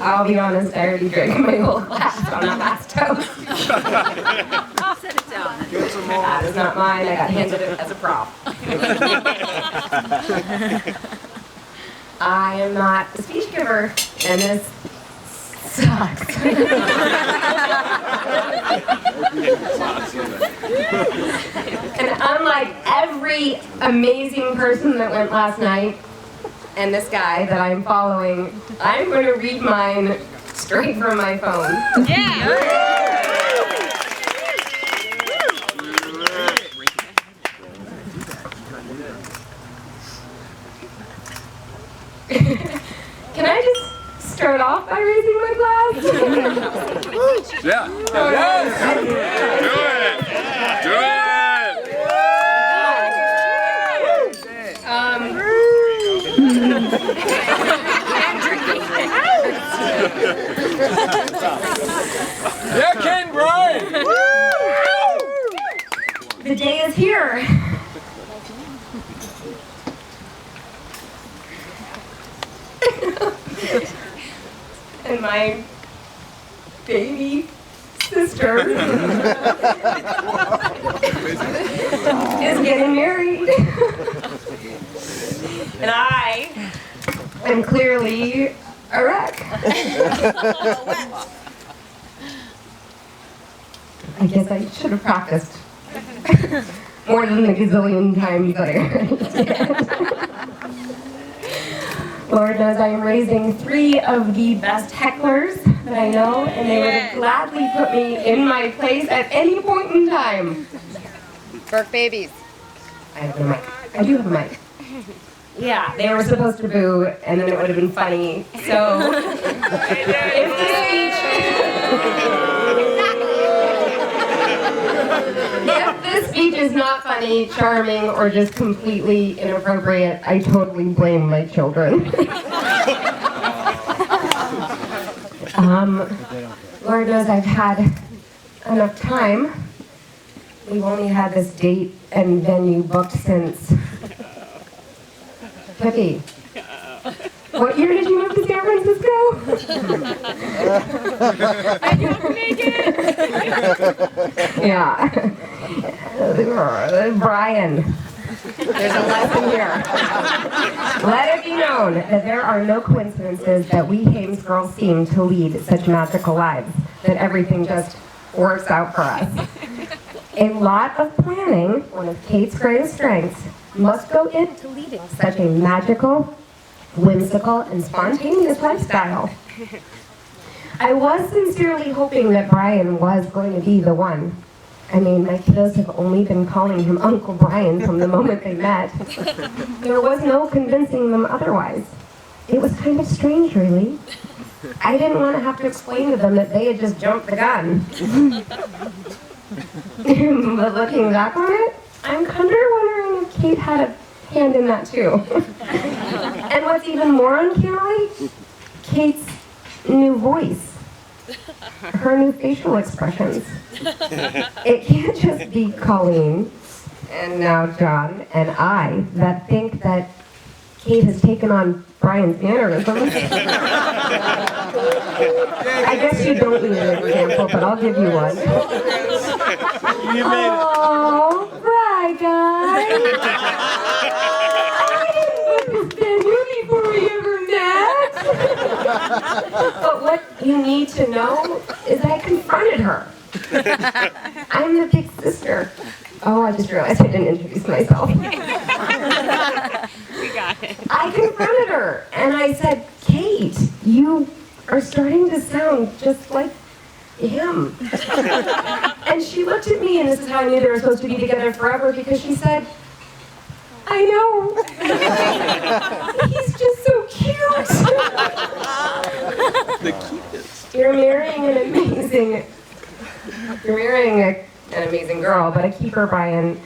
I'll be honest, I already drank my whole glass on that last toast. Set it down. That is not mine. I got handed it as a prop. I am not a speech giver, and this sucks. And unlike every amazing person that went last night, and this guy that I'm following, I'm going to read mine straight from my phone. Yeah. Can I just start off by raising my glass? Yeah. Do it. Yeah, Ken Brian. The day is here. And my baby sister is getting married. And I am clearly a wreck. I guess I should have practiced more than the gazillion times that I already did. Lord knows I am raising 3 of the best hecklers that I know, and they would have gladly put me in my place at any point in time. Burke babies. I have a mic. I do have a mic. Yeah, they were supposed to boo, and then it would have been funny. So, if this speech is not funny, charming, or just completely inappropriate, I totally blame my children. Lord knows I've had enough time. We've only had this date and venue booked since... Pippi, what year did you move to San Francisco? I couldn't make it. Yeah. Brian, there's a lesson here. Let it be known that there are no coincidences that we Hames girls seem to lead such magical lives, that everything just works out for us. A lot of planning, one of Kate's greatest strengths, must go into leading such a magical, whimsical, and spontaneous lifestyle. I was sincerely hoping that Brian was going to be the one. I mean, my kiddos have only been calling him Uncle Brian from the moment they met. There was no convincing them otherwise. It was kind of strange, really. I didn't want to have to explain to them that they had just jumped the gun. But looking back on it, I'm kind of wondering if Kate had a hand in that too. And what's even more uncanny, Kate's new voice. Her new facial expressions. It can't just be Colleen, and now John, and I that think that Kate has taken on Brian's mannerisms. I guess you don't need an example, but I'll give you one. Oh, Bri guy. I didn't understand you before we ever met. But what you need to know is I confronted her. I'm the big sister. Oh, I just realized I didn't introduce myself. We got it. I confronted her and I said, Kate, you are starting to sound just like him. And she looked at me, and this is how I knew they were supposed to be together forever, because she said, I know. He's just so cute. The cutest. You're marrying an amazing girl, but a keeper, Brian.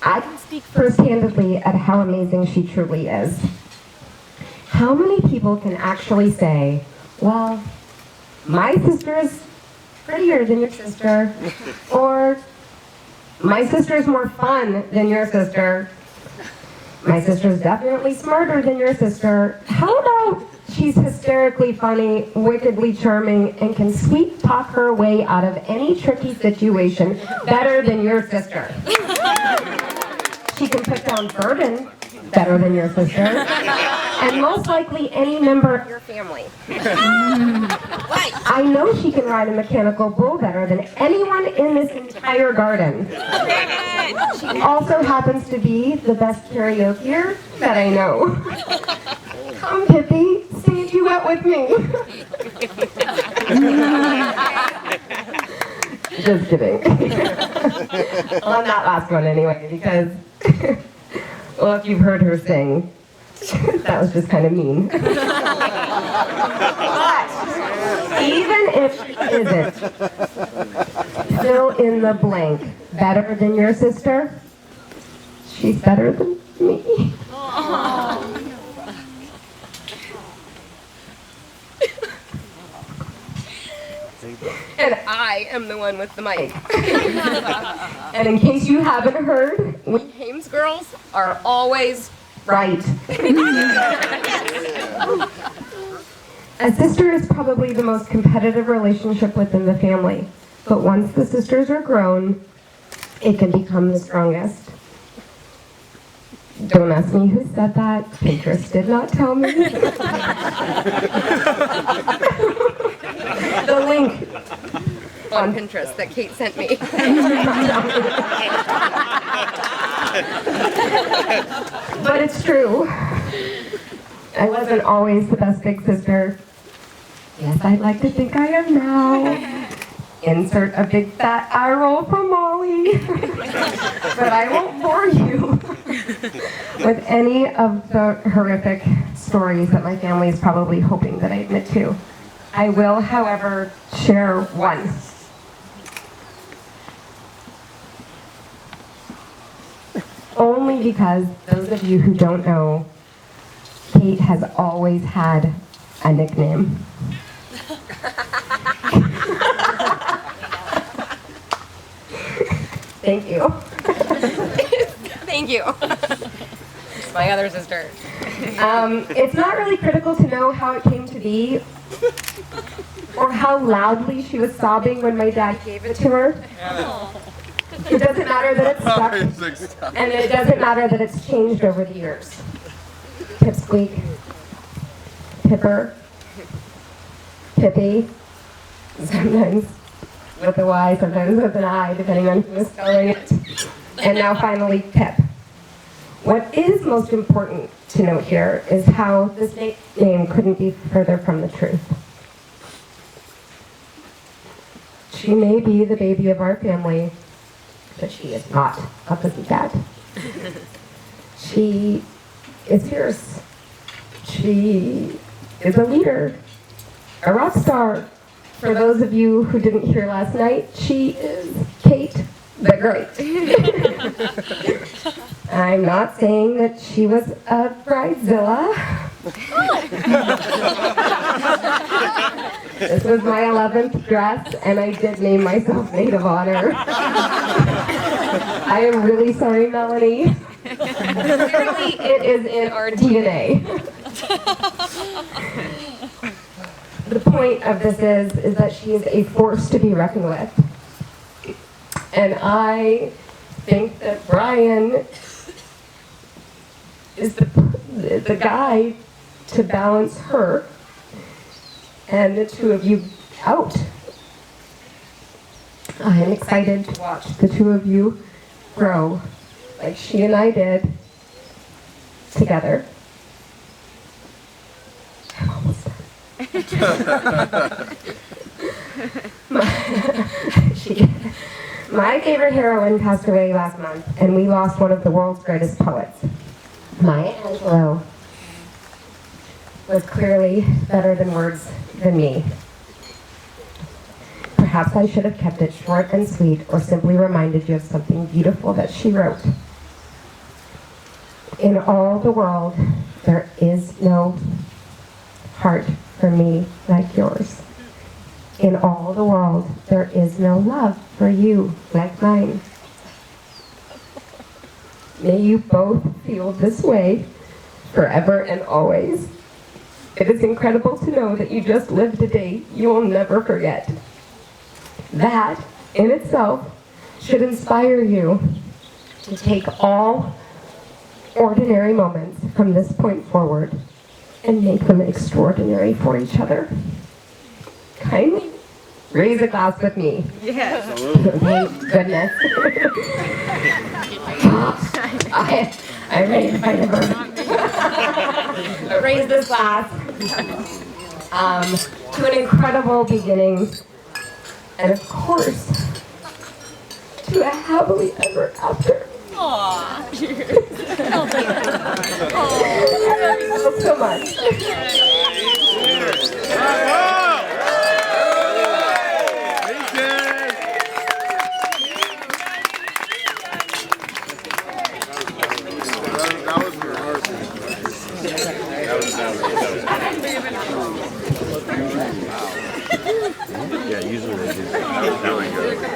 I can speak first-handedly at how amazing she truly is. How many people can actually say, well, my sister is prettier than your sister, or my sister's more fun than your sister, my sister's definitely smarter than your sister. How about She's hysterically funny, wickedly charming, and can sweet talk her way out of any tricky situation better than your sister. She can put down burden better than your sister, and most likely any member of your family. I know she can ride a mechanical bull better than anyone in this entire garden. She also happens to be the best karaokeer that I know. Come, Pippi, sing a duet with me. Just kidding. On that last one anyway, because, well, if you've heard her sing, that was just kind of mean. But even if she isn't, fill in the blank. Better than your sister? She's better than me. And I am the one with the mic. And in case you haven't heard, we Hames girls are always right. A sister is probably the most competitive relationship within the family. But once the sisters are grown, it can become the strongest. Don't ask me who said that. Pinterest did not tell me. The link on Pinterest that Kate sent me. But it's true. I wasn't always the best big sister. Yes, I'd like to think I am now. Insert a big fat eye roll from Molly. But I won't bore you with any of the horrific stories that my family is probably hoping that I admit to. I will, however, share one. Only because those of you who don't know, Kate has always had a nickname. Thank you. Thank you. My other sister. It's not really critical to know how it came to be or how loudly she was sobbing when my dad gave it to her. It doesn't matter that it's stuck, and it doesn't matter that it's changed over the years. Pipsqueak, Pipper, Pippi, sometimes with a Y, sometimes with an I, depending on who is spelling it. And now finally, Pip. What is most important to note here is how this name couldn't be further from the truth. She may be the baby of our family, but she is not a pussycat. She is fierce. She is a leader, a rock star. For those of you who didn't hear last night, she is Kate the Great. I'm not saying that she was a bridezilla. This was my 11th dress, and I did name myself Maid of Honor. I am really sorry, Melanie. Clearly, it is in our DNA. The point of this is that she is a force to be reckoned with. And I think that Brian is the guy to balance her and the two of you out. I am excited to watch the two of you grow like she and I did together. I'm almost done. My favorite heroine passed away last month, and we lost one of the world's greatest poets. Maya Angelou was clearly better than words than me. Perhaps I should have kept it short and sweet, or simply reminded you of something beautiful that she wrote. In all the world, there is no heart for me like yours. In all the world, there is no love for you like mine. May you both feel this way forever and always. It is incredible to know that you just lived a day you will never forget. That, in itself, should inspire you to take all ordinary moments from this point forward and make them extraordinary for each other. Kindly raise a glass with me. Yes. Thank goodness. I'm ready to fight a bird. But raise this glass to an incredible beginning, and of course, to a happily ever after. Aww. Cheers. I love you so much. That was rehearsal. Yeah, usually they do. That one goes.